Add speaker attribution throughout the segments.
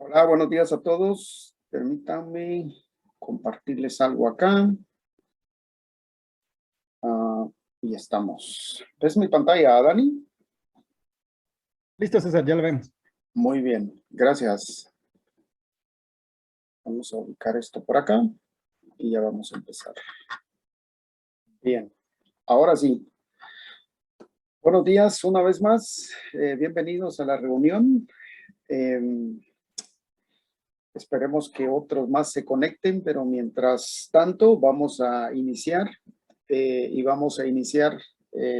Speaker 1: Hola, buenos días a todos. Permítanme compartirles algo acá. Ah, y estamos. ¿Ves mi pantalla, Dani?
Speaker 2: Listo, César, ya lo vemos.
Speaker 1: Muy bien, gracias. Vamos a ubicar esto por acá y ya vamos a empezar. Bien, ahora sí. Buenos días una vez más. Bienvenidos a la reunión. Em, Esperemos que otros más se conecten, pero mientras tanto vamos a iniciar y vamos a iniciar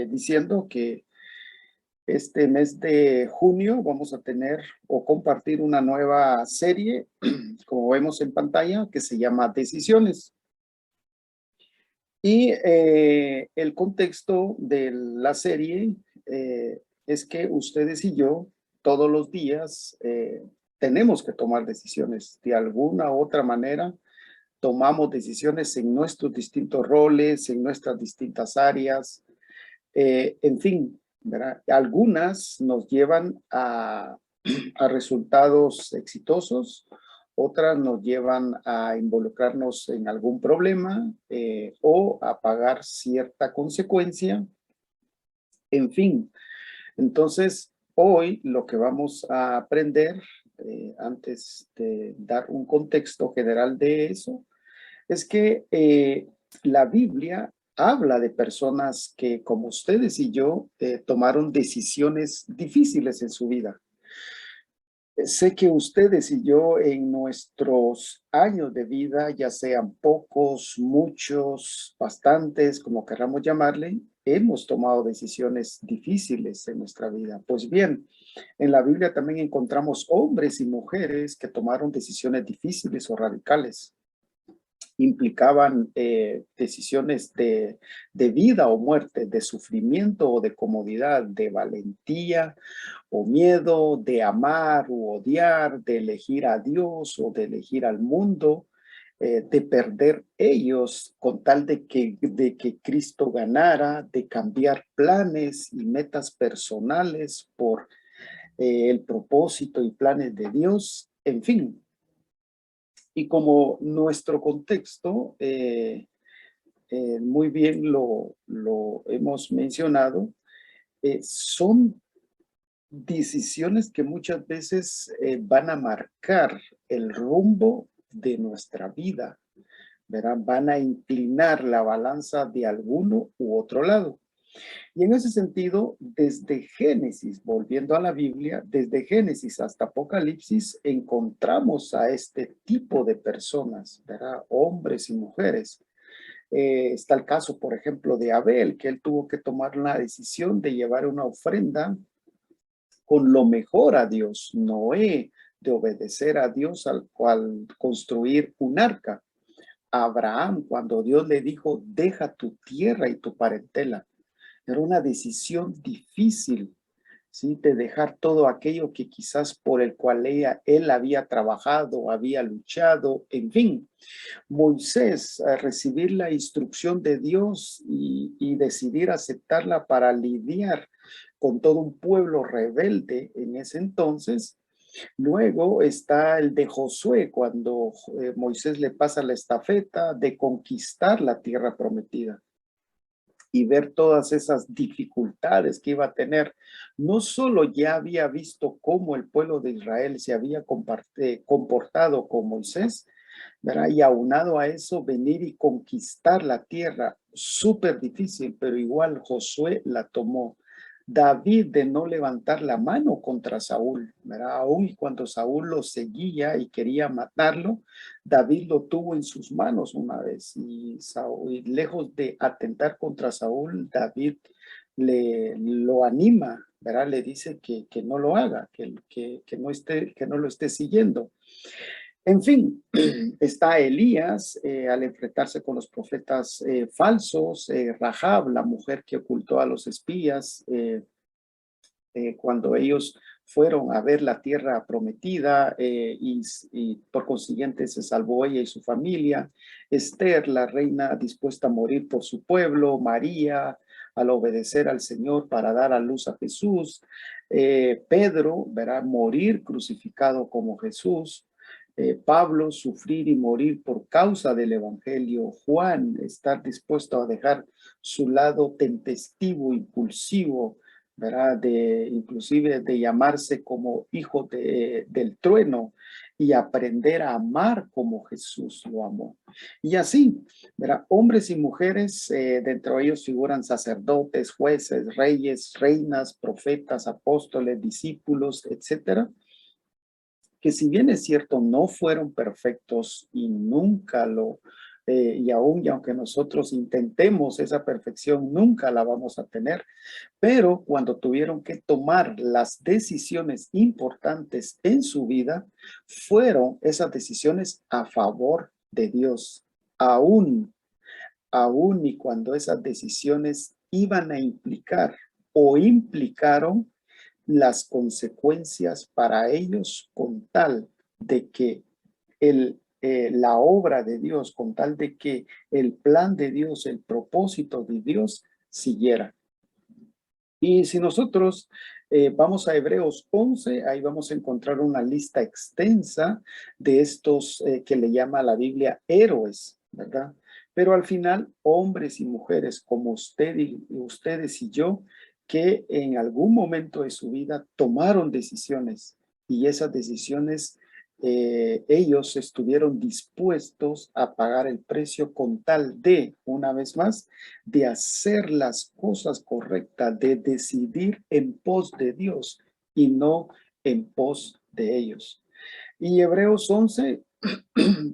Speaker 1: diciendo que este mes de junio vamos a tener o compartir una nueva serie, como vemos en pantalla, que se llama Decisiones. Y el contexto de la serie es que ustedes y yo todos los días tenemos que tomar decisiones de alguna u otra manera. Tomamos decisiones en nuestros distintos roles, en nuestras distintas áreas, en fin, ¿verdad? Algunas nos llevan a resultados exitosos, otras nos llevan a involucrarnos en algún problema o a pagar cierta consecuencia, en fin. Entonces, hoy lo que vamos a aprender, antes de dar un contexto general de eso, es que la Biblia habla de personas que, como ustedes y yo, tomaron decisiones difíciles en su vida. Sé que ustedes y yo en nuestros años de vida, ya sean pocos, muchos, bastantes, como queramos llamarle, hemos tomado decisiones difíciles en nuestra vida. Pues bien, en la Biblia también encontramos hombres y mujeres que tomaron decisiones difíciles o radicales. Implicaban decisiones de vida o muerte, de sufrimiento o de comodidad, de valentía o miedo, de amar u odiar, de elegir a Dios o de elegir al mundo, de perder ellos con tal de que Cristo ganara, de cambiar planes y metas personales por el propósito y planes de Dios, en fin. Y como nuestro contexto, muy bien lo hemos mencionado, son decisiones que muchas veces van a marcar el rumbo de nuestra vida, ¿verdad? Van a inclinar la balanza de alguno u otro lado. Y en ese sentido, desde Génesis, volviendo a la Biblia, desde Génesis hasta Apocalipsis, encontramos a este tipo de personas, ¿verdad? Hombres y mujeres. Está el caso, por ejemplo, de Abel, que él tuvo que tomar la decisión de llevar una ofrenda con lo mejor a Dios. Noé, de obedecer a Dios al cual construir un arca. Abraham, cuando Dios le dijo, deja tu tierra y tu parentela. Era una decisión difícil, ¿sí? De dejar todo aquello que quizás por el cual él había trabajado, había luchado, en fin. Moisés, a recibir la instrucción de Dios y decidir aceptarla para lidiar con todo un pueblo rebelde en ese entonces. Luego está el de Josué, cuando Moisés le pasa la estafeta de conquistar la tierra prometida y ver todas esas dificultades que iba a tener. No solo ya había visto cómo el pueblo de Israel se había comportado con Moisés, ¿verdad? Y aunado a eso, venir y conquistar la tierra, súper difícil, pero igual Josué la tomó. David de no levantar la mano contra Saúl, ¿verdad? Aún cuando Saúl lo seguía y quería matarlo, David lo tuvo en sus manos una vez y, Saúl, y lejos de atentar contra Saúl, David lo anima, ¿verdad? Le dice que no lo haga, que no lo esté siguiendo. En fin, está Elías al enfrentarse con los profetas falsos, Rahab, la mujer que ocultó a los espías, cuando ellos fueron a ver la tierra prometida y por consiguiente se salvó ella y su familia. Esther, la reina dispuesta a morir por su pueblo, María, al obedecer al Señor para dar a luz a Jesús. Pedro, verá, morir crucificado como Jesús. Pablo, sufrir y morir por causa del Evangelio. Juan, estar dispuesto a dejar su lado tempestivo, impulsivo, ¿verdad? Inclusive de llamarse como hijo del trueno y aprender a amar como Jesús lo amó. Y así, ¿verdad? Hombres y mujeres, dentro de ellos figuran sacerdotes, jueces, reyes, reinas, profetas, apóstoles, discípulos, etcétera, que si bien es cierto, no fueron perfectos y nunca y aunque nosotros intentemos esa perfección, nunca la vamos a tener, pero cuando tuvieron que tomar las decisiones importantes en su vida, fueron esas decisiones a favor de Dios, aún y cuando esas decisiones iban a implicar o implicaron las consecuencias para ellos con tal de que la obra de Dios, con tal de que el plan de Dios, el propósito de Dios siguiera. Y si nosotros vamos a Hebreos 11, ahí vamos a encontrar una lista extensa de estos que le llama la Biblia héroes, ¿verdad? Pero al final, hombres y mujeres como ustedes y yo, que en algún momento de su vida tomaron decisiones y esas decisiones ellos estuvieron dispuestos a pagar el precio con tal de, una vez más, de hacer las cosas correctas, de decidir en pos de Dios y no en pos de ellos. Y Hebreos 11,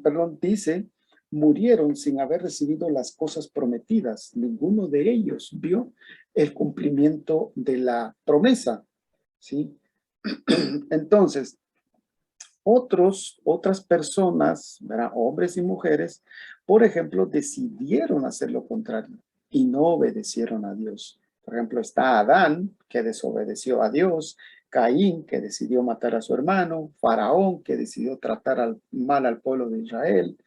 Speaker 1: perdón, dice, murieron sin haber recibido las cosas prometidas. Ninguno de ellos vio el cumplimiento de la promesa, ¿sí? Entonces, otras personas, ¿verdad? Hombres y mujeres, por ejemplo, decidieron hacer lo contrario y no obedecieron a Dios. Por ejemplo, está Adán, que desobedeció a Dios, Caín, que decidió matar a su hermano, Faraón, que decidió tratar mal al pueblo de Israel,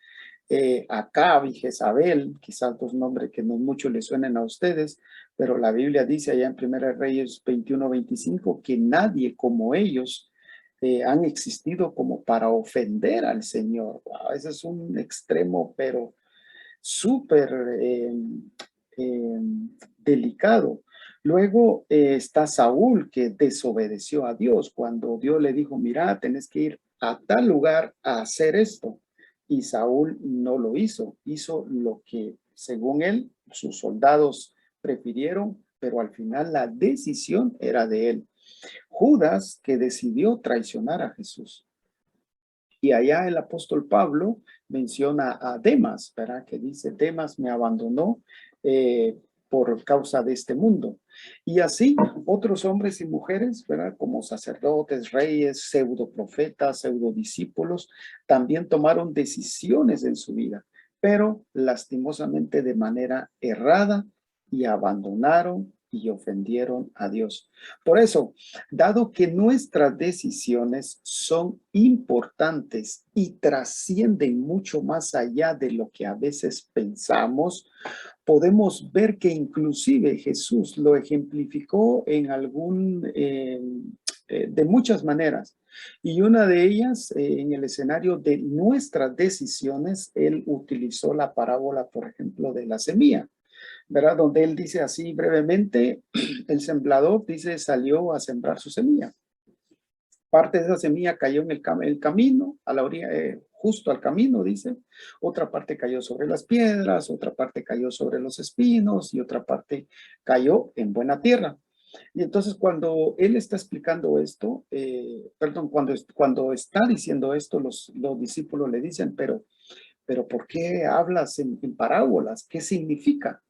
Speaker 1: Acab y Jezabel, quizás dos nombres que no mucho les suenen a ustedes, pero la Biblia dice allá en 1 Reyes 21-25 que nadie como ellos han existido como para ofender al Señor. Wow, ese es un extremo, pero súper eh, delicado. Luego está Saúl, que desobedeció a Dios cuando Dios le dijo, mira, tenés que ir a tal lugar a hacer esto. Y Saúl no lo hizo, hizo lo que según él, sus soldados prefirieron, pero al final la decisión era de él. Judas, que decidió traicionar a Jesús. Y allá el apóstol Pablo menciona a Demas, ¿verdad? Que dice, Demas me abandonó por causa de este mundo. Y así otros hombres y mujeres, ¿verdad? Como sacerdotes, reyes, pseudoprofetas, pseudodiscípulos, también tomaron decisiones en su vida, pero lastimosamente de manera errada y abandonaron y ofendieron a Dios. Por eso, dado que nuestras decisiones son importantes y trascienden mucho más allá de lo que a veces pensamos, podemos ver que inclusive Jesús lo ejemplificó en de muchas maneras. Y una de ellas, en el escenario de nuestras decisiones, él utilizó la parábola, por ejemplo, de la semilla, ¿verdad? Donde él dice así brevemente, el sembrador dice salió a sembrar su semilla. Parte de esa semilla cayó en el camino, a la orilla, justo al camino, dice. Otra parte cayó sobre las piedras, otra parte cayó sobre los espinos y otra parte cayó en buena tierra. Y entonces cuando él está explicando esto, cuando está diciendo esto, los discípulos le dicen, pero ¿por qué hablas en parábolas? ¿Qué significa?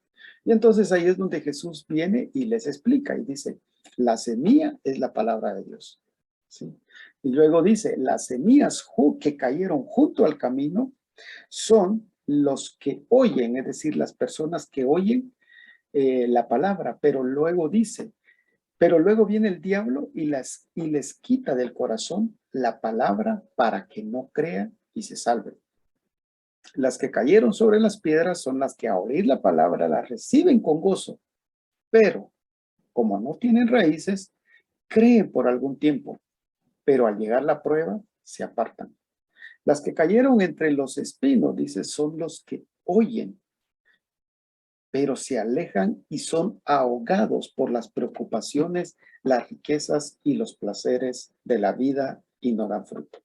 Speaker 1: Y entonces ahí es donde Jesús viene y les explica y dice, la semilla es la palabra de Dios. ¿Sí? Y luego dice, las semillas que cayeron junto al camino son los que oyen, es decir, las personas que oyen la palabra, pero luego dice, pero luego viene el diablo y les quita del corazón la palabra para que no crean y se salven. Las que cayeron sobre las piedras son las que a oír la palabra la reciben con gozo, Pero, como no tienen raíces, creen por algún tiempo, pero al llegar la prueba, se apartan. Las que cayeron entre los espinos, dice, son los que oyen, pero se alejan y son ahogados por las preocupaciones, las riquezas y los placeres de la vida y no dan fruto.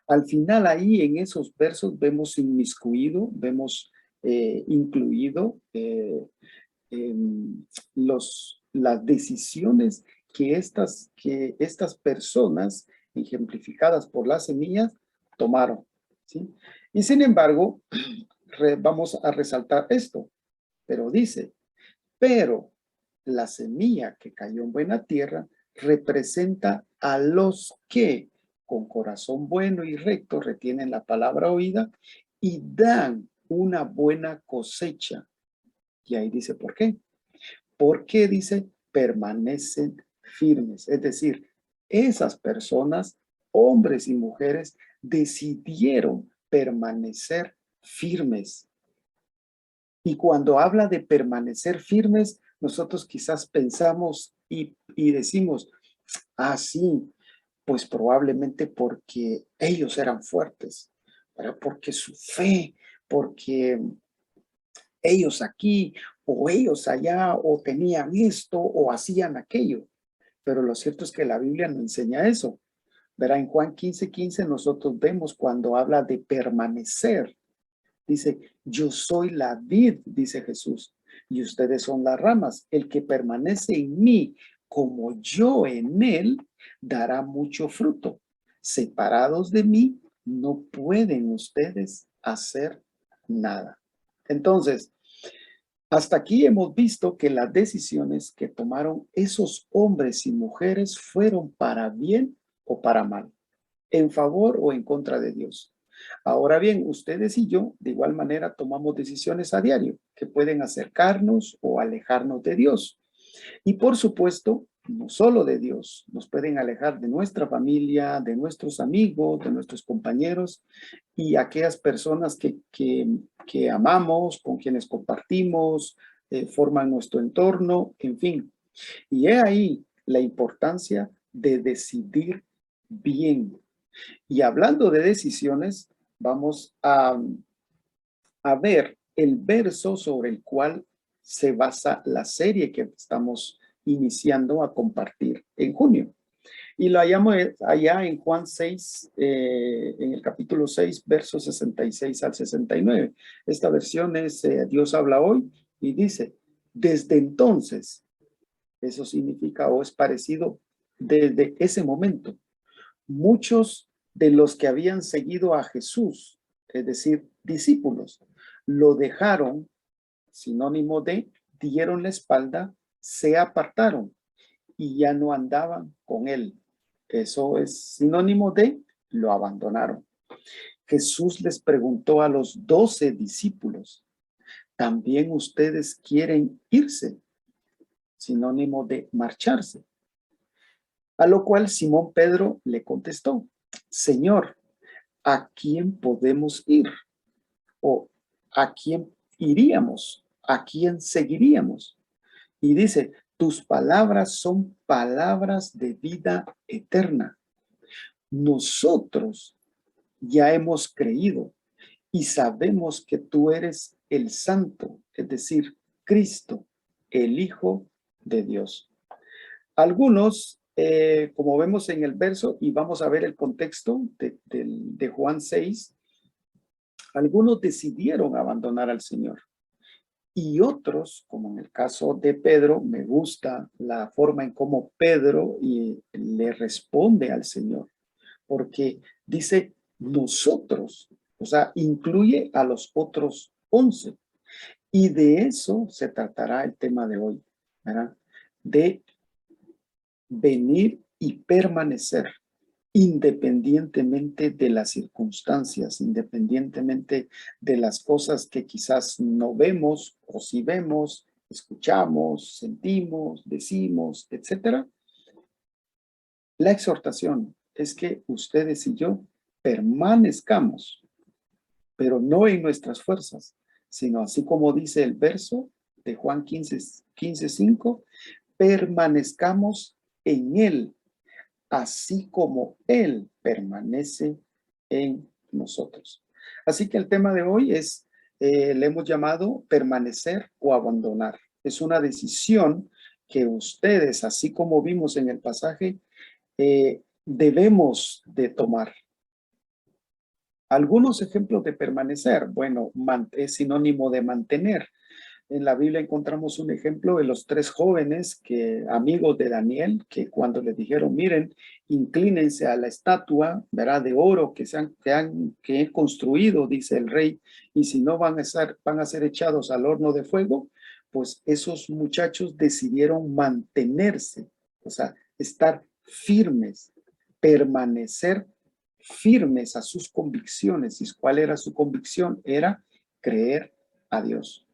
Speaker 1: Al final ahí en esos versos vemos inmiscuido, vemos incluido las decisiones que estas personas, ejemplificadas por las semillas, tomaron, ¿sí? Y sin embargo, vamos a resaltar esto, pero dice, pero la semilla que cayó en buena tierra representa a los que con corazón bueno y recto retienen la palabra oída y dan una buena cosecha. Y ahí dice, ¿por qué? Porque dice, permanecen firmes. Es decir, esas personas, hombres y mujeres, decidieron permanecer firmes. Y cuando habla de permanecer firmes, nosotros quizás pensamos y decimos, ah, sí, pues probablemente porque ellos eran fuertes, pero porque su fe, porque ellos aquí o ellos allá o tenían esto o hacían aquello. Pero lo cierto es que la Biblia no enseña eso. Verá, en Juan 15:15 nosotros vemos cuando habla de permanecer. Dice, yo soy la vid, dice Jesús, y ustedes son las ramas. El que permanece en mí, como yo en él, dará mucho fruto. Separados de mí, no pueden ustedes hacer nada. Entonces, hasta aquí hemos visto que las decisiones que tomaron esos hombres y mujeres fueron para bien o para mal, en favor o en contra de Dios. Ahora bien, ustedes y yo, de igual manera, tomamos decisiones a diario que pueden acercarnos o alejarnos de Dios. Y por supuesto, no solo de Dios, nos pueden alejar de nuestra familia, de nuestros amigos, de nuestros compañeros y aquellas personas que amamos, con quienes compartimos, forman nuestro entorno, en fin. Y he ahí la importancia de decidir bien. Y hablando de decisiones, vamos a ver el verso sobre el cual se basa la serie que estamos iniciando a compartir en junio. Y lo hallamos allá en Juan 6, en el capítulo 6, versos 66 al 69. Esta versión es Dios habla hoy y dice, desde entonces, eso significa o es parecido desde ese momento. Muchos de los que habían seguido a Jesús, es decir, discípulos, lo dejaron, sinónimo de, dieron la espalda, se apartaron y ya no andaban con él. Eso es sinónimo de, lo abandonaron. Jesús les preguntó a los 12 discípulos, ¿también ustedes quieren irse? Sinónimo de marcharse. A lo cual Simón Pedro le contestó, Señor, ¿a quién podemos ir? ¿O a quién iríamos? ¿A quién seguiríamos? Y dice, tus palabras son palabras de vida eterna. Nosotros ya hemos creído y sabemos que tú eres el Santo, es decir, Cristo, el Hijo de Dios. Algunos, como vemos en el verso, y vamos a ver el contexto de Juan 6, algunos decidieron abandonar al Señor. Y otros, como en el caso de Pedro, me gusta la forma en cómo Pedro le responde al Señor, porque dice nosotros, o sea, incluye a los otros 11. Y de eso se tratará el tema de hoy, ¿verdad? De venir y permanecer independientemente de las circunstancias, independientemente de las cosas que quizás no vemos o si vemos, escuchamos, sentimos, decimos, etcétera. La exhortación es que ustedes y yo permanezcamos, pero no en nuestras fuerzas, sino así como dice el verso, de Juan 15:5, permanezcamos en Él, así como Él permanece en nosotros. Así que el tema de hoy es, le hemos llamado permanecer o abandonar. Es una decisión que ustedes, así como vimos en el pasaje, debemos de tomar. Algunos ejemplos de permanecer, bueno, es sinónimo de mantener. En la Biblia encontramos un ejemplo de los 3 jóvenes amigos de Daniel, que cuando les dijeron, miren, inclínense a la estatua, ¿verdad?, de oro que he construido, dice el rey, y si no van a ser echados al horno de fuego, pues esos muchachos decidieron mantenerse, o sea, estar firmes, permanecer firmes a sus convicciones. ¿Y cuál era su convicción? Era creer a Dios.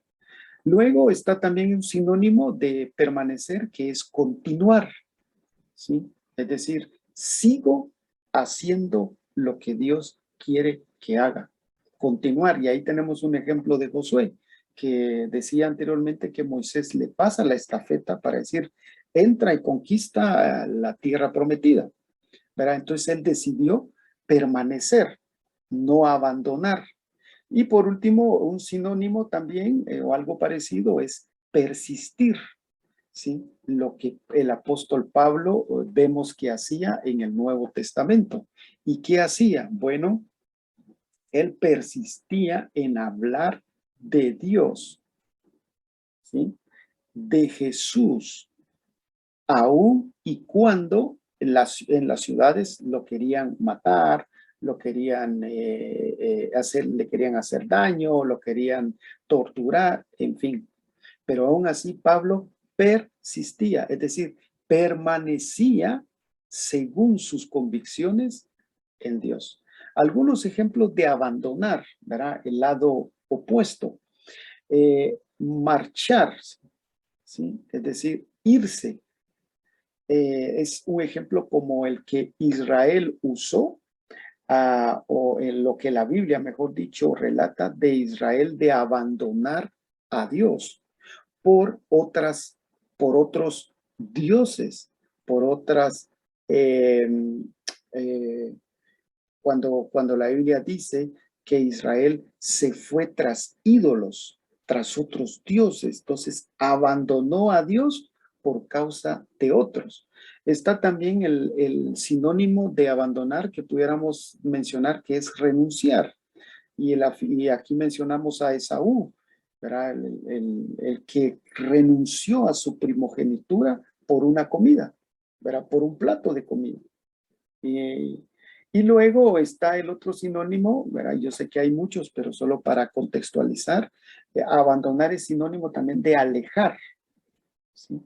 Speaker 1: Luego está también un sinónimo de permanecer, que es continuar, ¿sí? Es decir, sigo haciendo lo que Dios quiere que haga. Continuar. Y ahí tenemos un ejemplo de Josué, que decía anteriormente que Moisés le pasa la estafeta para decir, entra y conquista la tierra prometida, ¿verdad? Entonces él decidió permanecer, no abandonar. Y por último, un sinónimo también o algo parecido es persistir, ¿sí? Lo que el apóstol Pablo vemos que hacía en el Nuevo Testamento. ¿Y qué hacía? Bueno, él persistía en hablar de Dios, ¿sí? De Jesús, aún y cuando en las ciudades lo querían matar, lo querían le querían hacer daño, lo querían torturar, en fin. Pero aún así Pablo persistía, es decir, permanecía según sus convicciones en Dios. Algunos ejemplos de abandonar, ¿verdad? El lado opuesto. Marchar, ¿sí? Es decir, irse. Es un ejemplo como el que Israel usó, o en lo que la Biblia, mejor dicho, relata de Israel de abandonar a Dios por otros dioses, por otras, eh, eh, cuando la Biblia dice que Israel se fue tras ídolos, tras otros dioses, entonces abandonó a Dios por causa de otros. Está también el sinónimo de abandonar que pudiéramos mencionar, que es renunciar. Y aquí mencionamos a Esaú, ¿verdad? El que renunció a su primogenitura por una comida, ¿verdad? Por un plato de comida. Y luego está el otro sinónimo, ¿verdad? Yo sé que hay muchos, pero solo para contextualizar, abandonar es sinónimo también de alejar, ¿sí?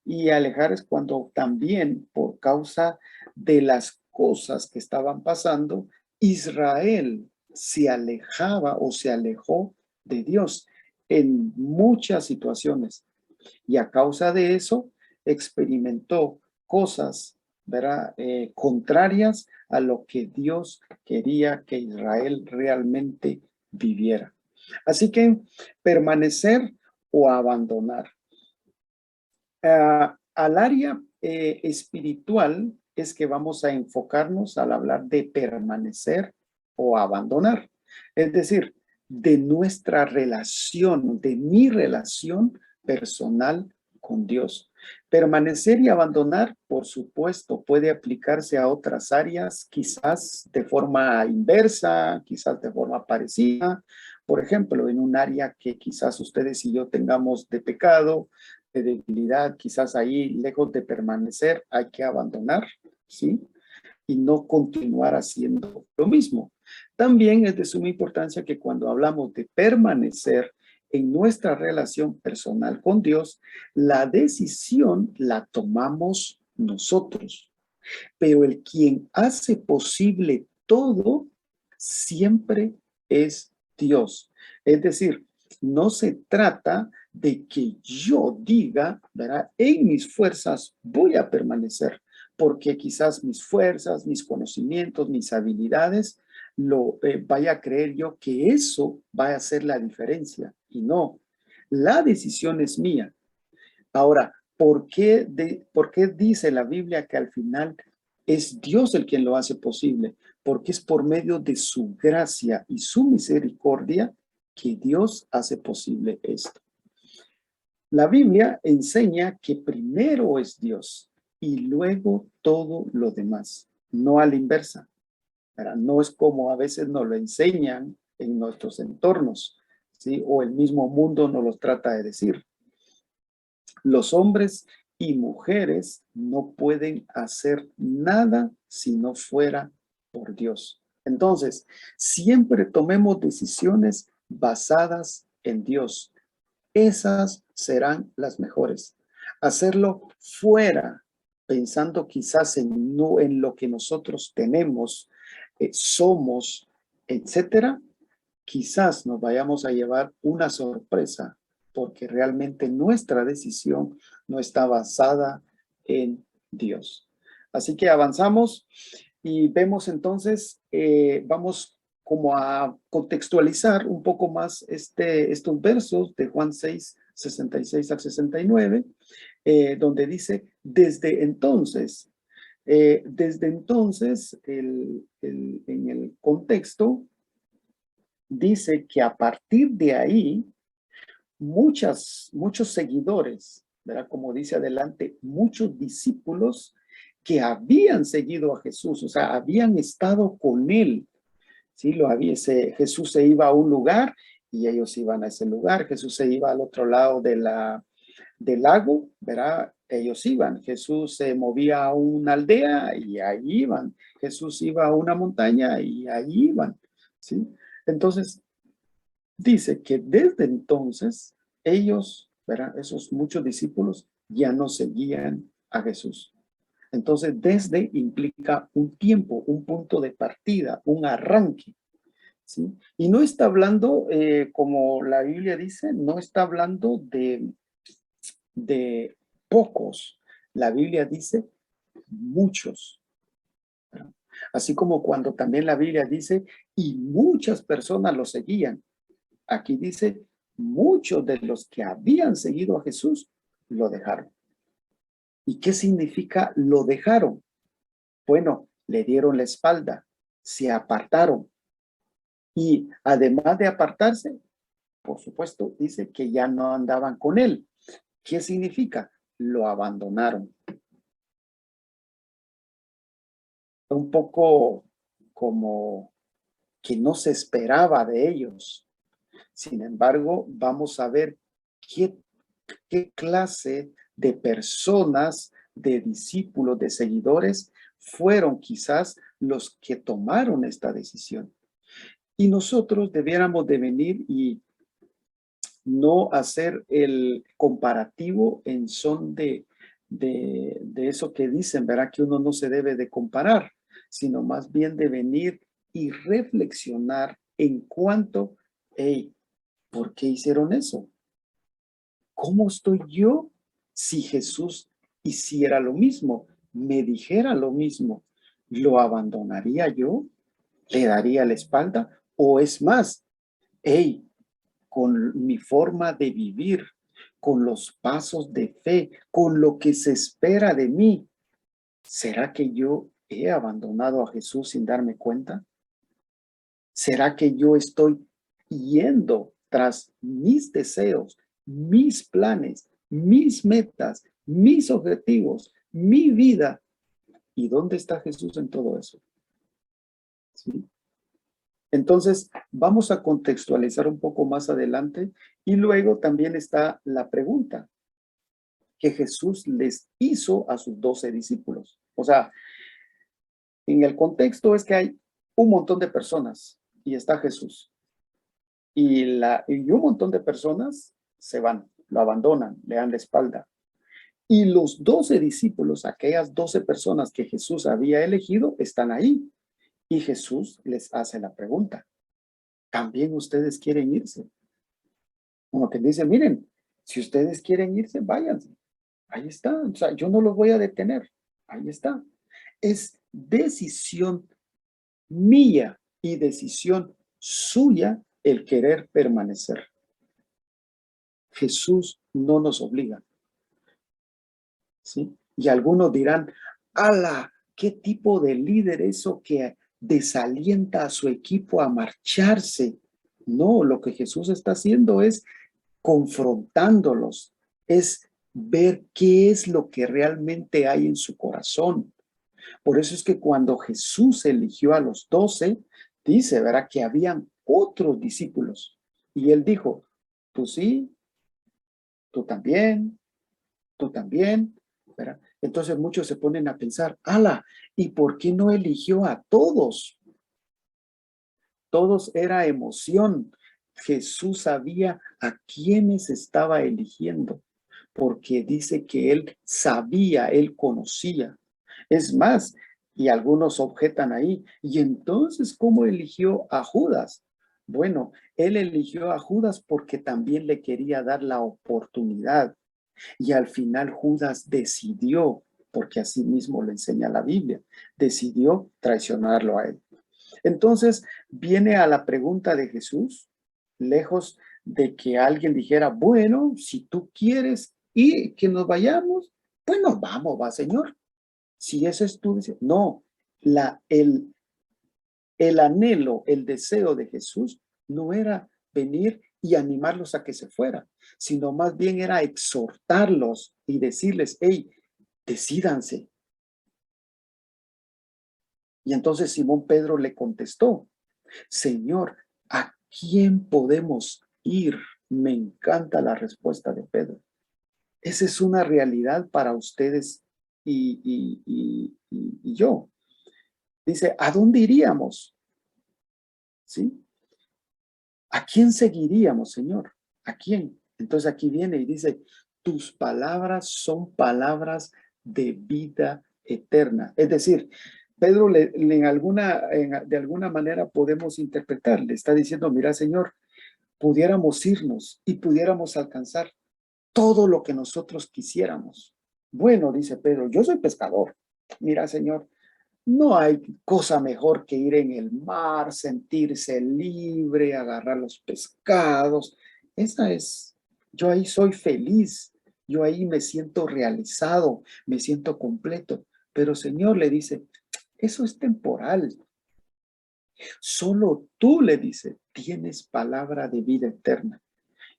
Speaker 1: Y alejar es cuando también por causa de las cosas que estaban pasando, Israel se alejaba o se alejó de Dios en muchas situaciones. Y a causa de eso experimentó cosas, ¿verdad? Contrarias a lo que Dios quería que Israel realmente viviera. Así que permanecer o abandonar. Al área espiritual es que vamos a enfocarnos al hablar de permanecer o abandonar. Es decir, de nuestra relación, de mi relación personal con Dios. Permanecer y abandonar, por supuesto, puede aplicarse a otras áreas, quizás de forma inversa, quizás de forma parecida. Por ejemplo, en un área que quizás ustedes y yo tengamos de pecado, de debilidad, quizás ahí, lejos de permanecer, hay que abandonar, ¿sí? Y no continuar haciendo lo mismo. También es de suma importancia que cuando hablamos de permanecer en nuestra relación personal con Dios, la decisión la tomamos nosotros. Pero el quien hace posible todo siempre es Dios. Es decir, no se trata de que yo diga, ¿verdad? En mis fuerzas voy a permanecer, porque quizás mis fuerzas, mis conocimientos, mis habilidades, vaya a creer yo que eso va a hacer la diferencia. Y no, La decisión es mía. Ahora, ¿por qué dice la Biblia que al final es Dios el quien lo hace posible? Porque es por medio de su gracia y su misericordia que Dios hace posible esto. La Biblia enseña que primero es Dios y luego todo lo demás, no a la inversa. No es como a veces nos lo enseñan en nuestros entornos, ¿sí? O el mismo mundo nos lo trata de decir. Los hombres y mujeres no pueden hacer nada si no fuera por Dios. Entonces, siempre tomemos decisiones basadas en Dios. Esas serán las mejores. Hacerlo fuera, pensando quizás en, no, en lo que nosotros tenemos, somos, etcétera, quizás nos vayamos a llevar una sorpresa porque realmente nuestra decisión no está basada en Dios. Así que avanzamos y vemos entonces, vamos como a contextualizar un poco más estos versos de Juan 6, 66 al 69, donde dice, desde entonces, en el contexto, dice que a partir de ahí, muchos seguidores, ¿verdad? Como dice adelante, muchos discípulos que habían seguido a Jesús, o sea, habían estado con él. ¿Sí? Jesús se iba a un lugar y ellos iban a ese lugar. Jesús se iba al otro lado del lago, ¿verdad? Ellos iban. Jesús se movía a una aldea y ahí iban. Jesús iba a una montaña y ahí iban. ¿Sí? Entonces, dice que desde entonces ellos, ¿verdad? Esos muchos discípulos ya no seguían a Jesús. Entonces, desde implica un tiempo, un punto de partida, un arranque, ¿sí? Y no está hablando, como la Biblia dice, no está hablando de pocos. La Biblia dice muchos, ¿verdad? Así como cuando también la Biblia dice, y muchas personas lo seguían. Aquí dice, muchos de los que habían seguido a Jesús lo dejaron. ¿Y qué significa lo dejaron? Bueno, le dieron la espalda, se apartaron. Y además de apartarse, por supuesto, dice que ya no andaban con él. ¿Qué significa? Lo abandonaron. Un poco como que no se esperaba de ellos. Sin embargo, vamos a ver qué clase de personas, de discípulos, de seguidores, fueron quizás los que tomaron esta decisión. Y nosotros debiéramos de venir y no hacer el comparativo en son de eso que dicen, ¿verdad? Que uno no se debe de comparar, sino más bien de venir y reflexionar en cuanto, hey, ¿por qué hicieron eso? ¿Cómo estoy yo si Jesús hiciera lo mismo, me dijera lo mismo? ¿Lo abandonaría yo? ¿Le daría la espalda? O es más, hey, con mi forma de vivir, con los pasos de fe, con lo que se espera de mí, ¿será que yo he abandonado a Jesús sin darme cuenta? ¿Será que yo estoy yendo tras mis deseos, mis planes, mis metas, mis objetivos, mi vida? ¿Y dónde está Jesús en todo eso? ¿Sí? Entonces, vamos a contextualizar un poco más adelante y luego también está la pregunta que Jesús les hizo a sus 12 discípulos. O sea, en el contexto es que hay un montón de personas y está Jesús. Y un montón de personas se van, lo abandonan, le dan la espalda. Y los 12 discípulos, aquellas 12 personas que Jesús había elegido, están ahí. Y Jesús les hace la pregunta, ¿también ustedes quieren irse? Como que dice, miren, si ustedes quieren irse, váyanse. Ahí está. O sea, yo no los voy a detener. Ahí está. Es decisión mía y decisión suya el querer permanecer. Jesús no nos obliga, ¿sí? Y algunos dirán, ¡ala! ¿Qué tipo de líder eso que desalienta a su equipo a marcharse? No, lo que Jesús está haciendo es confrontándolos, es ver qué es lo que realmente hay en su corazón. Por eso es que cuando Jesús eligió a los 12, dice, ¿verdad? Que habían otros discípulos. Y él dijo, tú sí, tú también, tú también, ¿verdad? Entonces muchos se ponen a pensar, ala, ¿y por qué no eligió a todos? Todos era emoción. Jesús sabía a quiénes estaba eligiendo, porque dice que él sabía, él conocía. Es más, y algunos objetan ahí, ¿y entonces cómo eligió a Judas? Bueno, él eligió a Judas porque también le quería dar la oportunidad. Y al final Judas decidió, porque así mismo lo enseña la Biblia, decidió traicionarlo a él. Entonces viene a la pregunta de Jesús, lejos de que alguien dijera, bueno, si tú quieres y que nos vayamos, pues nos vamos, va, Señor. Si ese es tu deseo. No, la, el anhelo, el deseo de Jesús no era venir y animarlos a que se fueran, sino más bien era exhortarlos y decirles, hey, decídanse. Y entonces Simón Pedro le contestó, Señor, ¿a quién podemos ir? Me encanta la respuesta de Pedro. Esa es una realidad para ustedes y yo. Dice, ¿a dónde iríamos? ¿Sí? ¿A quién seguiríamos, Señor? ¿A quién? Entonces aquí viene y dice, tus palabras son palabras de vida eterna. Es decir, Pedro de alguna manera podemos interpretar, le está diciendo, mira, Señor, pudiéramos irnos y pudiéramos alcanzar todo lo que nosotros quisiéramos. Bueno, dice Pedro, yo soy pescador. Mira, Señor, no hay cosa mejor que ir en el mar, sentirse libre, agarrar los pescados. Yo ahí soy feliz, yo ahí me siento realizado, me siento completo. Pero Señor le dice, eso es temporal. Solo tú, le dice, tienes palabra de vida eterna.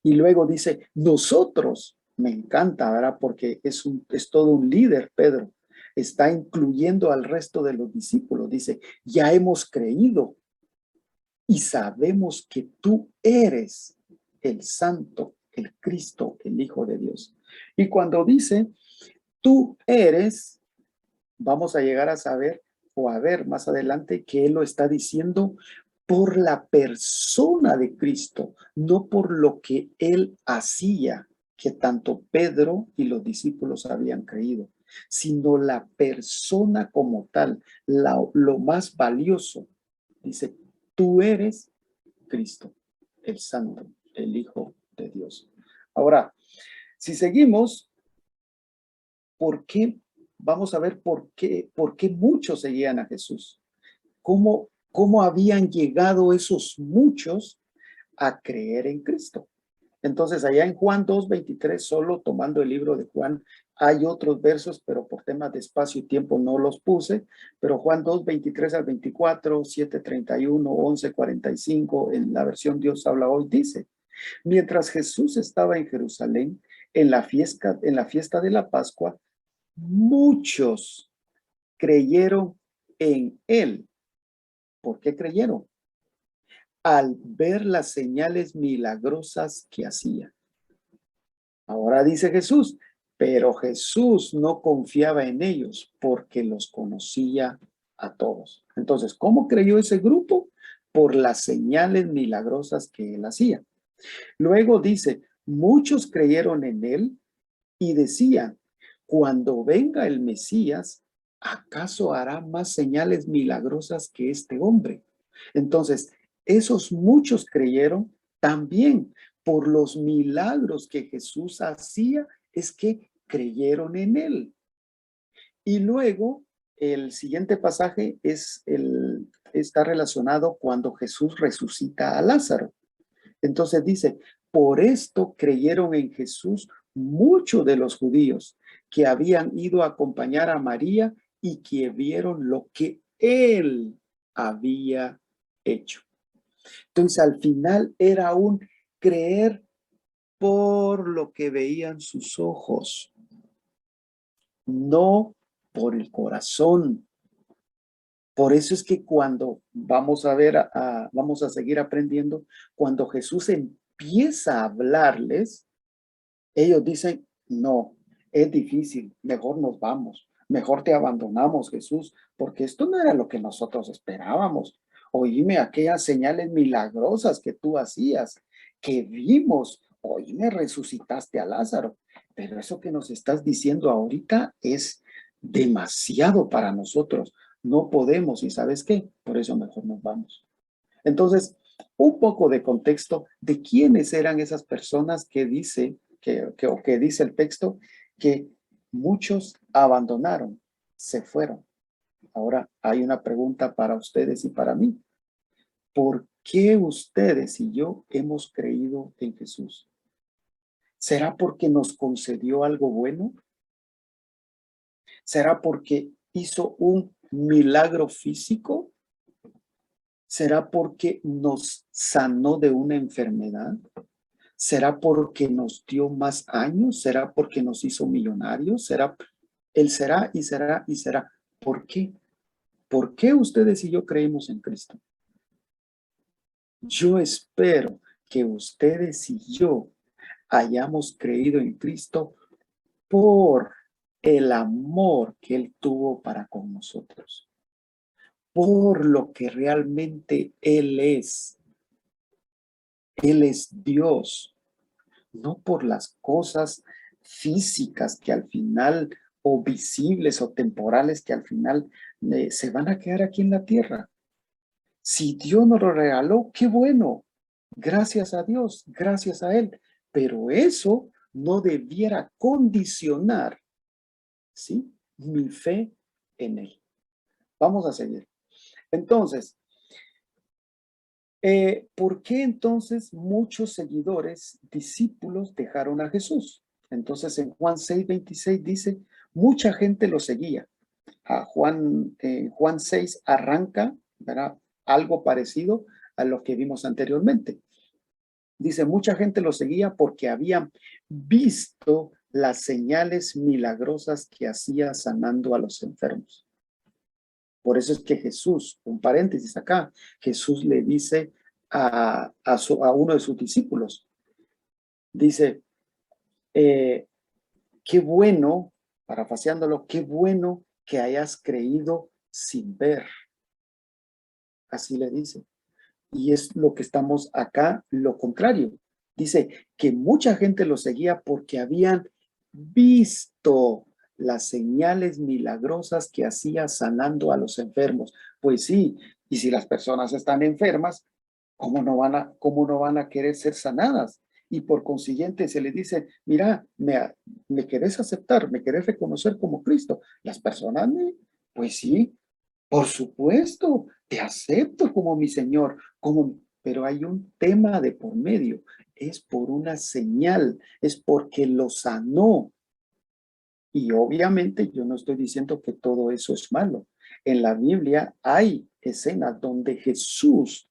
Speaker 1: Y luego dice, nosotros, me encanta, ¿verdad? Porque es todo un líder, Pedro. Está incluyendo al resto de los discípulos. Dice, ya hemos creído y sabemos que tú eres el Santo, el Cristo, el Hijo de Dios. Y cuando dice, tú eres, vamos a llegar a saber o a ver más adelante que él lo está diciendo por la persona de Cristo, no por lo que él hacía, que tanto Pedro y los discípulos habían creído, sino la persona como tal, lo más valioso. Dice, tú eres Cristo, el Santo, el Hijo de Dios. Ahora, si seguimos, ¿por qué? Vamos a ver por qué muchos seguían a Jesús. ¿Cómo habían llegado esos muchos a creer en Cristo? Entonces, allá en Juan 2:23, solo tomando el libro de Juan, hay otros versos, pero por temas de espacio y tiempo no los puse, pero Juan 2:23 al 24, 7:31, 11:45, en la versión Dios habla hoy, dice, mientras Jesús estaba en Jerusalén, en la fiesta de la Pascua, muchos creyeron en él. ¿Por qué creyeron? Al ver las señales milagrosas que hacía. Ahora dice Jesús, pero Jesús no confiaba en ellos porque los conocía a todos. Entonces, ¿cómo creyó ese grupo? Por las señales milagrosas que él hacía. Luego dice, muchos creyeron en él y decían, cuando venga el Mesías, ¿acaso hará más señales milagrosas que este hombre? Entonces, esos muchos creyeron también por los milagros que Jesús hacía, es que creyeron en él. Y luego, el siguiente pasaje está relacionado cuando Jesús resucita a Lázaro. Entonces dice, Por esto creyeron en Jesús muchos de los judíos que habían ido a acompañar a María y que vieron lo que él había hecho. Entonces, al final era un creer por lo que veían sus ojos, no por el corazón. Por eso es que cuando vamos a ver, vamos a seguir aprendiendo, cuando Jesús empieza a hablarles, ellos dicen, no, es difícil, mejor nos vamos, mejor te abandonamos, Jesús, porque esto no era lo que nosotros esperábamos. Oíme aquellas señales milagrosas que tú hacías, que vimos, oíme, resucitaste a Lázaro, pero eso que nos estás diciendo ahorita es demasiado para nosotros. No podemos, ¿y sabes qué? Por eso mejor nos vamos. Entonces, un poco de contexto de quiénes eran esas personas que dice que dice el texto que muchos abandonaron, se fueron. Ahora hay una pregunta para ustedes y para mí. ¿Por qué ustedes y yo hemos creído en Jesús? ¿Será porque nos concedió algo bueno? ¿Será porque hizo un milagro físico? ¿Será porque nos sanó de una enfermedad? ¿Será porque nos dio más años? ¿Será porque nos hizo millonarios? Él será y será y será. ¿Por qué? ¿Por qué ustedes y yo creemos en Cristo? Yo espero que ustedes y yo hayamos creído en Cristo por el amor que Él tuvo para con nosotros, por lo que realmente Él es. Él es Dios, no por las cosas físicas que al final, o visibles o temporales que al final se van a quedar aquí en la tierra. Si Dios nos lo regaló, qué bueno. Gracias a Dios, gracias a Él. Pero eso no debiera condicionar, ¿sí?, mi fe en Él. Vamos a seguir. Entonces, ¿por qué entonces muchos seguidores, discípulos, dejaron a Jesús? Entonces en Juan 6:26 dice, mucha gente lo seguía. A Juan 6 arranca, ¿verdad?, algo parecido a lo que vimos anteriormente. Dice, mucha gente lo seguía porque habían visto las señales milagrosas que hacía sanando a los enfermos. Por eso es que Jesús, un paréntesis acá, Jesús le dice a uno de sus discípulos, dice, qué bueno, parafaseándolo, qué bueno que hayas creído sin ver. Así le dice. Y es lo que estamos acá, lo contrario. Dice que mucha gente lo seguía porque habían visto las señales milagrosas que hacía sanando a los enfermos. Pues sí, y si las personas están enfermas, cómo no van a querer ser sanadas? Y por consiguiente se le dice, mira, me querés aceptar, me querés reconocer como Cristo. Las personas, pues sí, por supuesto, te acepto como mi Señor, pero hay un tema de por medio. Es por una señal, es porque lo sanó. Y obviamente yo no estoy diciendo que todo eso es malo. En la Biblia hay escenas donde Jesús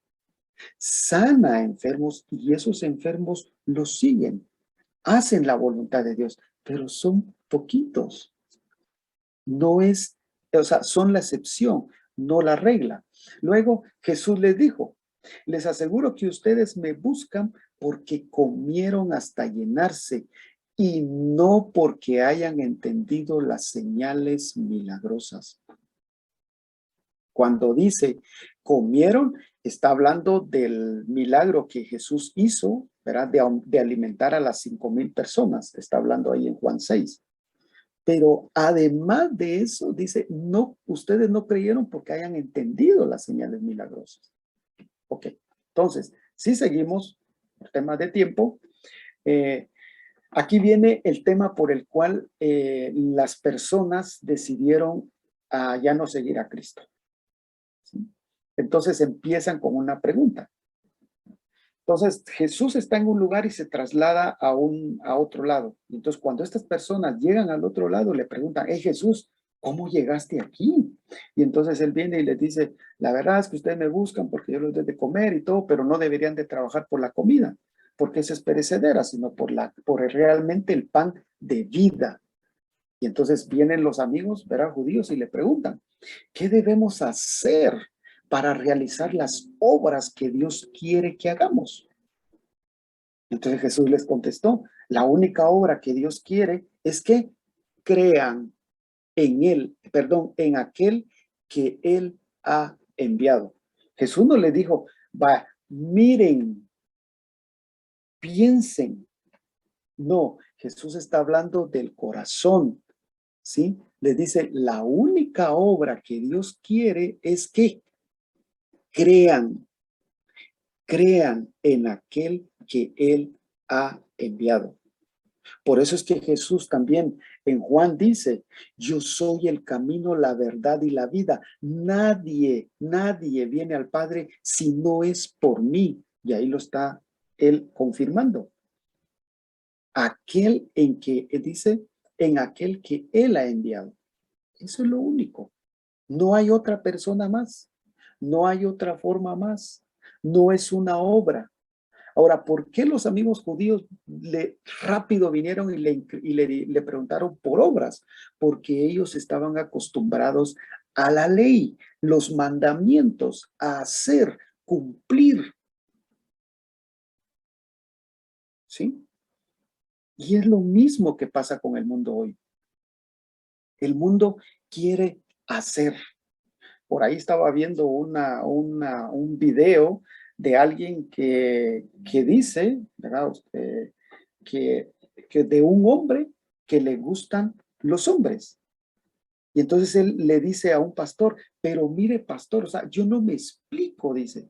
Speaker 1: sana a enfermos y esos enfermos lo siguen, hacen la voluntad de Dios, pero son poquitos. No es, o sea, son la excepción, no la regla. Luego Jesús les dijo, les aseguro que ustedes me buscan porque comieron hasta llenarse y no porque hayan entendido las señales milagrosas. Cuando dice comieron, está hablando del milagro que Jesús hizo, ¿verdad?, de alimentar a las 5,000 personas. Está hablando ahí en Juan 6. Pero además de eso, dice, no, ustedes no creyeron porque hayan entendido las señales milagrosas. Ok, entonces, si seguimos, por temas de tiempo, aquí viene el tema por el cual las personas decidieron ya no seguir a Cristo. ¿Sí? Entonces empiezan con una pregunta. Entonces Jesús está en un lugar y se traslada a otro lado. Y entonces cuando estas personas llegan al otro lado, le preguntan, hey Jesús, ¿cómo llegaste aquí? Y entonces él viene y les dice, la verdad es que ustedes me buscan porque yo les doy de comer y todo, pero no deberían de trabajar por la comida, porque esa es perecedera, sino por realmente el pan de vida. Y entonces vienen los amigos, ¿verdad? Judíos y le preguntan, ¿qué debemos hacer para realizar las obras que Dios quiere que hagamos? Entonces Jesús les contestó, la única obra que Dios quiere es que crean en él, perdón, en aquel que él ha enviado. Jesús no le dijo, va, miren, piensen. No, Jesús está hablando del corazón, ¿sí? Le dice, la única obra que Dios quiere es que crean, crean en aquel que él ha enviado. Por eso es que Jesús también en Juan dice, yo soy el camino, la verdad y la vida. Nadie viene al Padre si no es por mí. Y ahí lo está él confirmando. Aquel en que, él dice, en aquel que él ha enviado. Eso es lo único. No hay otra persona más. No hay otra forma más. No es una obra. Ahora, ¿por qué los amigos judíos rápido vinieron y le preguntaron por obras? Porque ellos estaban acostumbrados a la ley, los mandamientos, a hacer, cumplir. ¿Sí? Y es lo mismo que pasa con el mundo hoy. El mundo quiere hacer. Por ahí estaba viendo un video de alguien que dice, ¿verdad? Que, que de un hombre que le gustan los hombres. Y entonces él le dice a un pastor, pero mire pastor, o sea, yo no me explico, dice,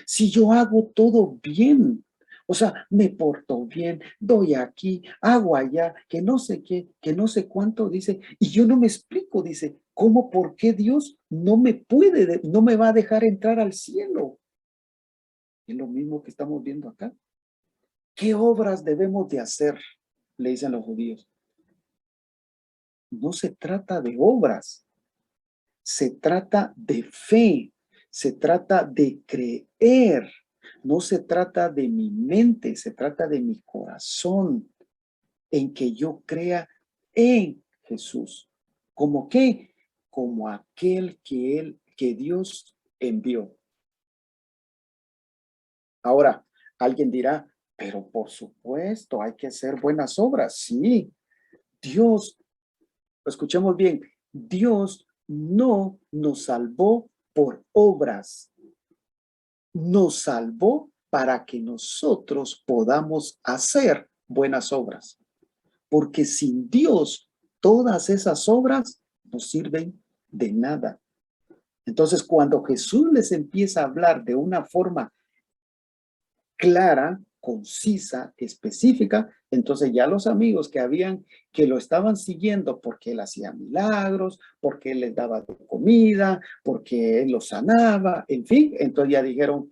Speaker 1: si yo hago todo bien, o sea, me porto bien, doy aquí, hago allá, que no sé qué, que no sé cuánto, dice, y yo no me explico, dice, ¿cómo, por qué Dios no me puede, no me va a dejar entrar al cielo? Es lo mismo que estamos viendo acá. ¿Qué obras debemos de hacer? Le dicen los judíos. No se trata de obras, se trata de fe, se trata de creer. No se trata de mi mente, se trata de mi corazón, en que yo crea en Jesús. ¿Como qué? Como aquel que Dios envió. Ahora, alguien dirá, pero por supuesto, hay que hacer buenas obras. Sí, Dios, escuchemos bien, Dios no nos salvó por obras, nos salvó para que nosotros podamos hacer buenas obras. Porque sin Dios, todas esas obras no sirven de nada. Entonces, cuando Jesús les empieza a hablar de una forma clara, concisa, específica, entonces ya los amigos que lo estaban siguiendo porque él hacía milagros, porque él les daba comida, porque él los sanaba, en fin, entonces ya dijeron,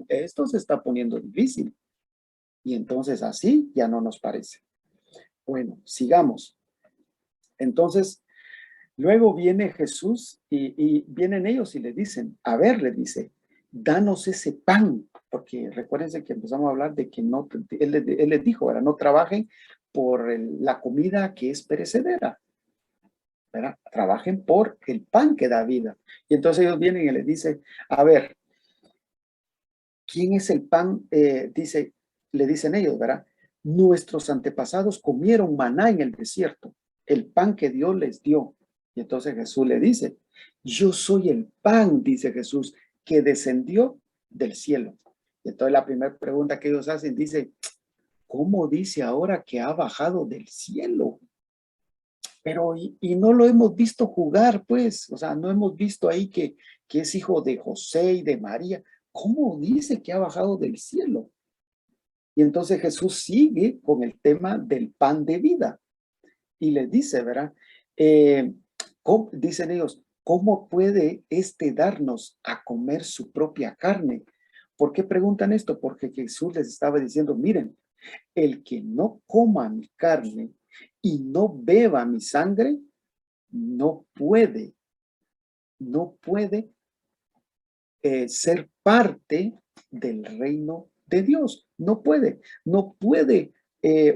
Speaker 1: esto se está poniendo difícil. Y entonces así ya no nos parece. Bueno, sigamos. Entonces, luego viene Jesús y vienen ellos y le dicen, a ver, le dice, danos ese pan, porque recuérdense que empezamos a hablar de que no, él les dijo, ¿verdad? No trabajen por la comida que es perecedera, ¿verdad? Trabajen por el pan que da vida. Y entonces ellos vienen y les dicen, a ver, ¿quién es el pan? Le dicen ellos, ¿verdad? Nuestros antepasados comieron maná en el desierto, el pan que Dios les dio. Y entonces Jesús le dice, yo soy el pan, dice Jesús, que descendió del cielo. Y entonces la primera pregunta que ellos hacen dice, ¿cómo dice ahora que ha bajado del cielo? Pero y no lo hemos visto jugar, pues, o sea, no hemos visto ahí que es hijo de José y de María. ¿Cómo dice que ha bajado del cielo? Y entonces Jesús sigue con el tema del pan de vida y les dice, ¿verdad? Dicen ellos, ¿cómo puede darnos a comer su propia carne? ¿Por qué preguntan esto? Porque Jesús les estaba diciendo, miren, el que no coma mi carne y no beba mi sangre, no puede ser parte del reino de Dios. No puede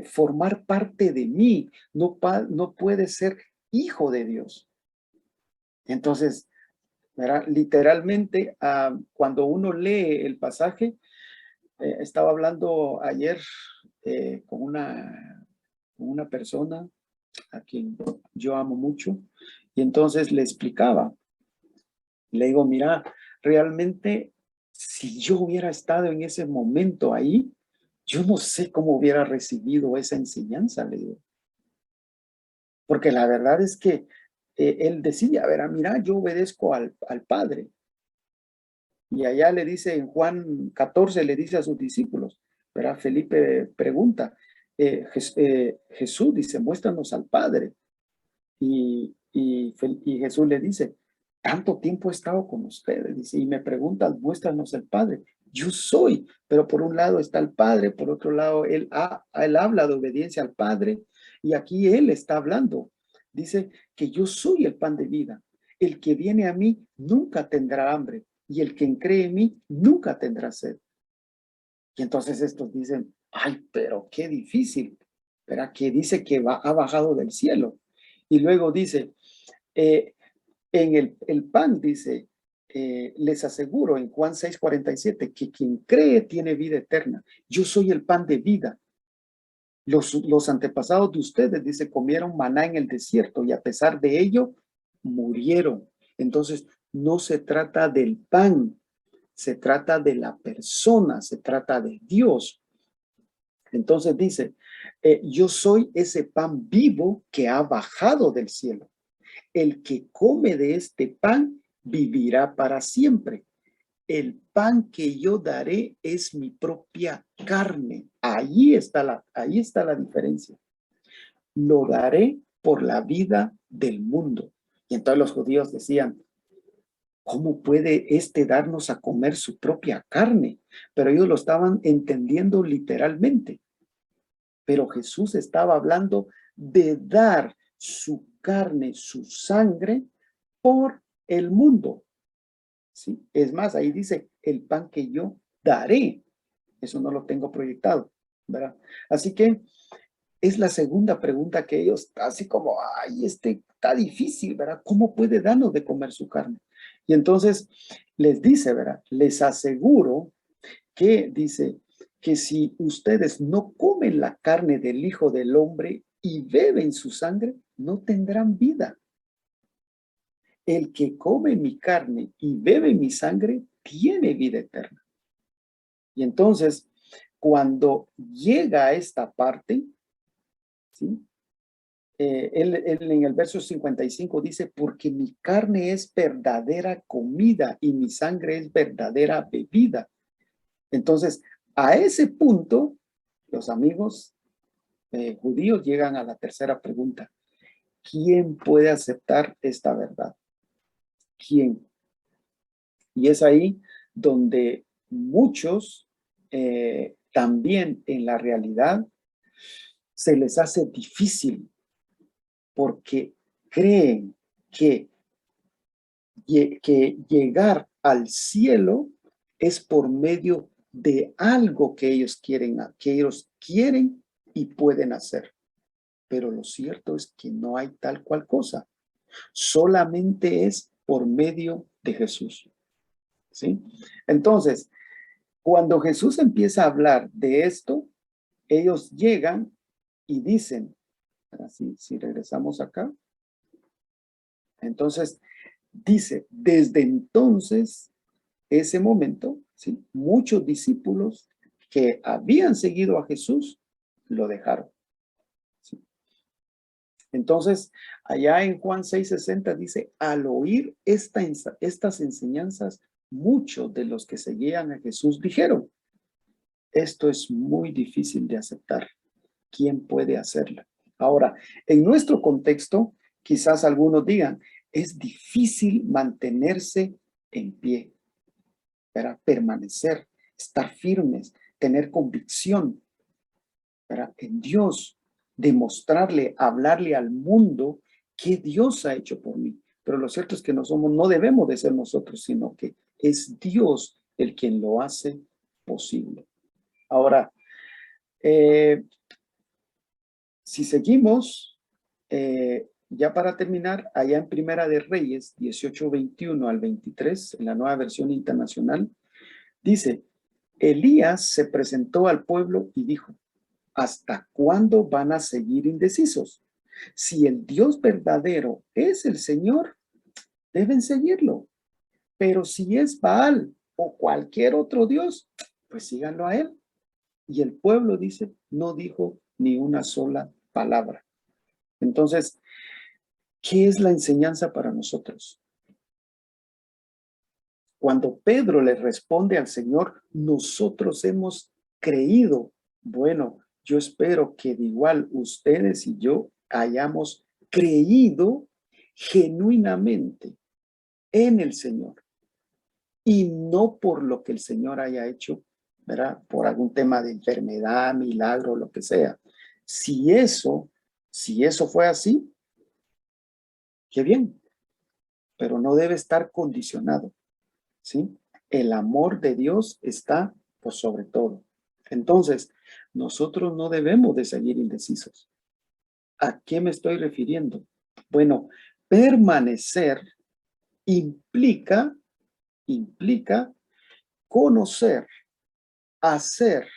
Speaker 1: formar parte de mí, no puede ser hijo de Dios. Entonces, ¿verdad? Literalmente, cuando uno lee el pasaje, estaba hablando ayer con una persona a quien yo amo mucho, y entonces le explicaba, le digo, mira, realmente si yo hubiera estado en ese momento ahí, yo no sé cómo hubiera recibido esa enseñanza, le digo. Porque la verdad es que él decía, verá, mira, yo obedezco al Padre. Y allá le dice, en Juan 14, le dice a sus discípulos, verá, Felipe pregunta, Jesús dice, muéstranos al Padre. Y Jesús le dice, tanto tiempo he estado con ustedes, dice, y me preguntan, muéstranos el Padre. Yo soy, pero por un lado está el Padre, por otro lado él habla de obediencia al Padre, y aquí él está hablando. Dice que yo soy el pan de vida. El que viene a mí nunca tendrá hambre, y el que cree en mí nunca tendrá sed. Y entonces estos dicen, ay, pero qué difícil, ¿verdad? Que dice que ha bajado del cielo. Y luego dice, en el pan dice, les aseguro en Juan 6:47 que quien cree tiene vida eterna. Yo soy el pan de vida. Los antepasados de ustedes, dice, comieron maná en el desierto y a pesar de ello murieron. Entonces, no se trata del pan, se trata de la persona, se trata de Dios. Entonces dice, yo soy ese pan vivo que ha bajado del cielo. El que come de este pan vivirá para siempre. El pan que yo daré es mi propia carne. Ahí está la diferencia. Lo daré por la vida del mundo. Y entonces los judíos decían, ¿cómo puede este darnos a comer su propia carne? Pero ellos lo estaban entendiendo literalmente. Pero Jesús estaba hablando de dar su carne, su sangre por el mundo. ¿Sí? Es más, ahí dice, el pan que yo daré. Eso no lo tengo proyectado, ¿verdad? Así que es la segunda pregunta que ellos, así como, ay, está difícil, ¿verdad? ¿Cómo puede darnos de comer su carne? Y entonces les dice, ¿verdad? Les aseguro que dice que si ustedes no comen la carne del Hijo del Hombre y beben su sangre, no tendrán vida. El que come mi carne y bebe mi sangre tiene vida eterna. Y entonces, cuando llega a esta parte, ¿sí? Él en el verso 55 dice, porque mi carne es verdadera comida y mi sangre es verdadera bebida. Entonces, a ese punto, los amigos judíos llegan a la tercera pregunta. ¿Quién puede aceptar esta verdad? ¿Quién? Y es ahí donde muchos también en la realidad se les hace difícil porque creen que llegar al cielo es por medio de algo que ellos quieren y pueden hacer. Pero lo cierto es que no hay tal cual cosa. Solamente es por medio de Jesús. ¿Sí? Entonces, cuando Jesús empieza a hablar de esto, ellos llegan y dicen, si regresamos acá, entonces dice, desde entonces, ese momento, ¿sí? Muchos discípulos que habían seguido a Jesús lo dejaron. ¿Sí? Entonces, allá en Juan 6:60 dice, al oír estas enseñanzas, muchos de los que seguían a Jesús dijeron, esto es muy difícil de aceptar. ¿Quién puede hacerlo? Ahora, en nuestro contexto, quizás algunos digan, es difícil mantenerse en pie, para permanecer, estar firmes, tener convicción, ¿verdad? En Dios, demostrarle, hablarle al mundo qué Dios ha hecho por mí. Pero lo cierto es que no debemos de ser nosotros, sino que es Dios el quien lo hace posible. Ahora, si seguimos, ya para terminar, allá en Primera de Reyes, 18:21 al 23, en la Nueva Versión Internacional, dice, Elías se presentó al pueblo y dijo, ¿hasta cuándo van a seguir indecisos? Si el Dios verdadero es el Señor, deben seguirlo. Pero si es Baal o cualquier otro Dios, pues síganlo a él. Y el pueblo dice, no dijo ni una sola palabra. Entonces, ¿qué es la enseñanza para nosotros? Cuando Pedro le responde al Señor, nosotros hemos creído. Bueno, yo espero que de igual ustedes y yo hayamos creído genuinamente en el Señor y no por lo que el Señor haya hecho, ¿verdad? Por algún tema de enfermedad, milagro, lo que sea. Si eso fue así, qué bien, pero no debe estar condicionado, ¿sí? El amor de Dios está por sobre todo. Entonces, nosotros no debemos de seguir indecisos. ¿A qué me estoy refiriendo? Bueno, permanecer implica conocer, hacer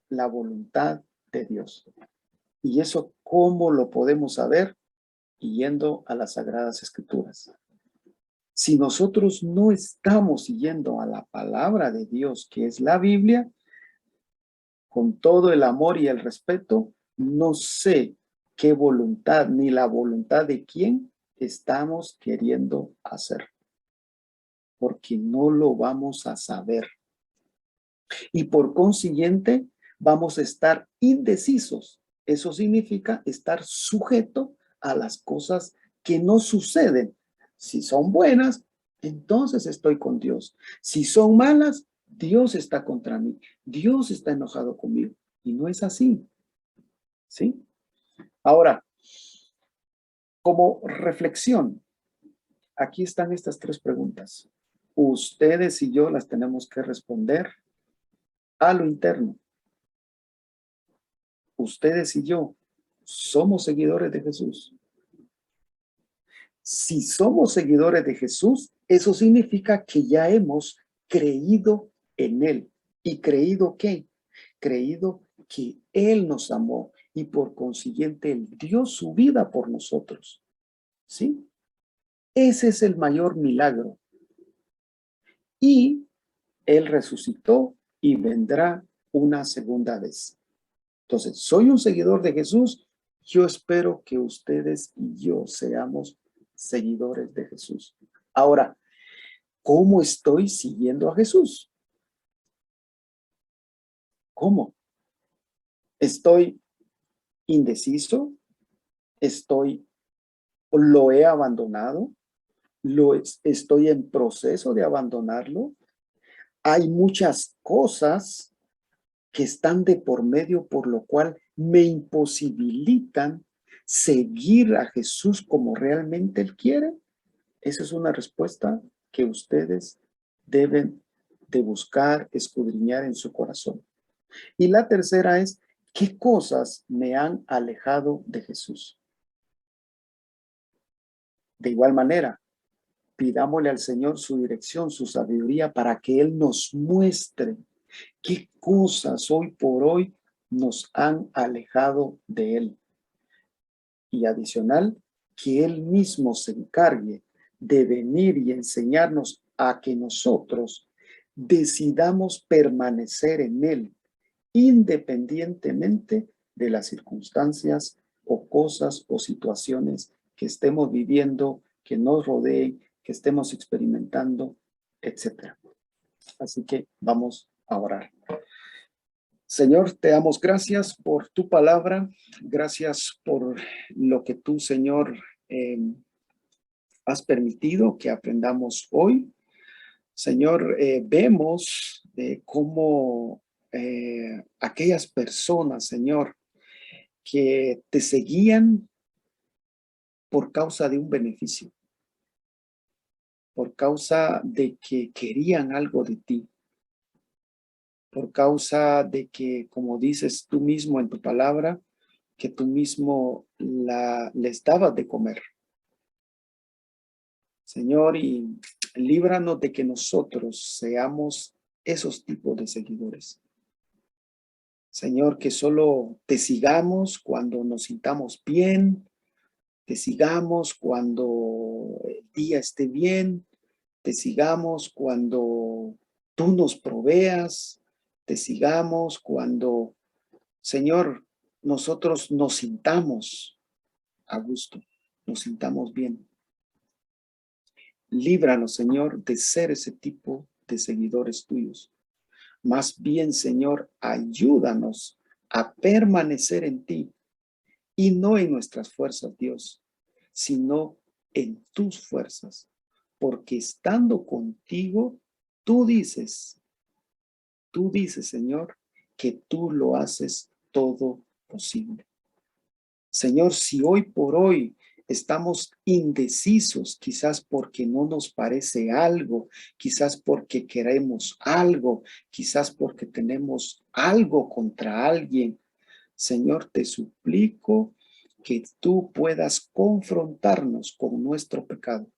Speaker 1: la voluntad de Dios. ¿Y eso cómo lo podemos saber? Yendo a las Sagradas Escrituras. Si nosotros no estamos yendo a la palabra de Dios, que es la Biblia, con todo el amor y el respeto, no sé qué voluntad ni la voluntad de quién estamos queriendo hacer, porque no lo vamos a saber. Y por consiguiente, vamos a estar indecisos. Eso significa estar sujeto a las cosas que no suceden. Si son buenas, entonces estoy con Dios. Si son malas, Dios está contra mí. Dios está enojado conmigo. Y no es así. ¿Sí? Ahora, como reflexión, aquí están estas 3 preguntas. Ustedes y yo las tenemos que responder a lo interno. Ustedes y yo somos seguidores de Jesús. Si somos seguidores de Jesús, eso significa que ya hemos creído en Él. ¿Y creído qué? Creído que Él nos amó y por consiguiente Él dio su vida por nosotros. ¿Sí? Ese es el mayor milagro. Y Él resucitó y vendrá una segunda vez. Entonces, soy un seguidor de Jesús. Yo espero que ustedes y yo seamos seguidores de Jesús. Ahora, ¿cómo estoy siguiendo a Jesús? ¿Cómo? ¿Estoy indeciso? ¿Lo he abandonado? ¿Estoy en proceso de abandonarlo? Hay muchas cosas que están de por medio, por lo cual me imposibilitan seguir a Jesús como realmente Él quiere. Esa es una respuesta que ustedes deben de buscar, escudriñar en su corazón. Y la tercera es, ¿qué cosas me han alejado de Jesús? De igual manera, pidámosle al Señor su dirección, su sabiduría, para que Él nos muestre qué cosas hoy por hoy nos han alejado de Él. Y adicional, que Él mismo se encargue de venir y enseñarnos a que nosotros decidamos permanecer en Él, independientemente de las circunstancias o cosas o situaciones que estemos viviendo, que nos rodeen, que estemos experimentando, etc. Así que vamos a orar. Señor, te damos gracias por tu palabra, gracias por lo que tú, Señor, has permitido que aprendamos hoy. Señor, vemos de cómo aquellas personas, Señor, que te seguían por causa de un beneficio, por causa de que querían algo de ti, por causa de que, como dices tú mismo en tu palabra, que tú mismo les dabas de comer. Señor, y líbranos de que nosotros seamos esos tipos de seguidores. Señor, que solo te sigamos cuando nos sintamos bien, te sigamos cuando el día esté bien, te sigamos cuando tú nos proveas, te sigamos cuando, Señor, nosotros nos sintamos a gusto, nos sintamos bien. Líbranos, Señor, de ser ese tipo de seguidores tuyos. Más bien, Señor, ayúdanos a permanecer en ti y no en nuestras fuerzas, Dios, sino en tus fuerzas. Porque estando contigo, tú dices, Señor, que tú lo haces todo posible. Señor, si hoy por hoy estamos indecisos, quizás porque no nos parece algo, quizás porque queremos algo, quizás porque tenemos algo contra alguien, Señor, te suplico que tú puedas confrontarnos con nuestro pecado.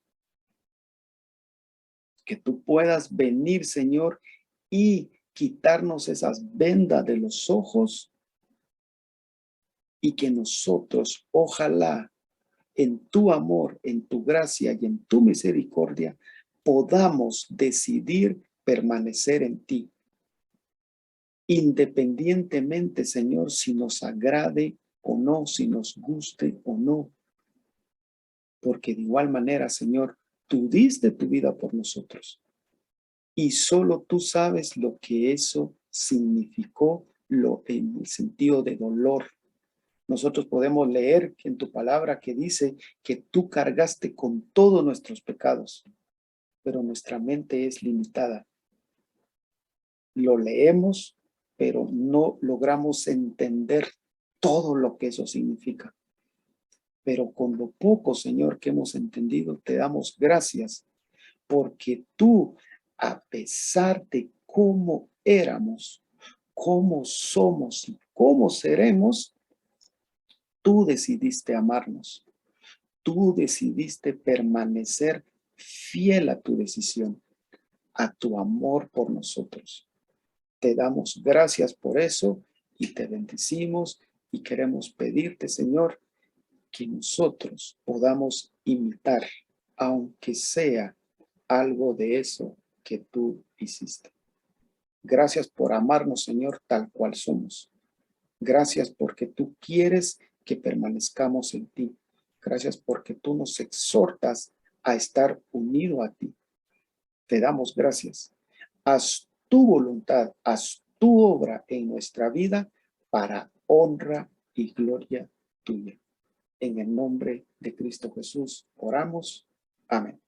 Speaker 1: Que tú puedas venir, Señor, y quitarnos esas vendas de los ojos y que nosotros, ojalá, en tu amor, en tu gracia y en tu misericordia, podamos decidir permanecer en ti. Independientemente, Señor, si nos agrade o no, si nos guste o no. Porque de igual manera, Señor, tú diste tu vida por nosotros. Y solo tú sabes lo que eso significó en el sentido de dolor. Nosotros podemos leer en tu palabra que dice que tú cargaste con todos nuestros pecados, pero nuestra mente es limitada. Lo leemos, pero no logramos entender todo lo que eso significa. Pero con lo poco, Señor, que hemos entendido, te damos gracias, porque tú, a pesar de cómo éramos, cómo somos y cómo seremos, tú decidiste amarnos. Tú decidiste permanecer fiel a tu decisión, a tu amor por nosotros. Te damos gracias por eso y te bendecimos y queremos pedirte, Señor, que nosotros podamos imitar, aunque sea algo de eso que tú hiciste. Gracias por amarnos, Señor, tal cual somos. Gracias porque tú quieres que permanezcamos en ti. Gracias porque tú nos exhortas a estar unido a ti. Te damos gracias. Haz tu voluntad, haz tu obra en nuestra vida para honra y gloria tuya. En el nombre de Cristo Jesús oramos. Amén.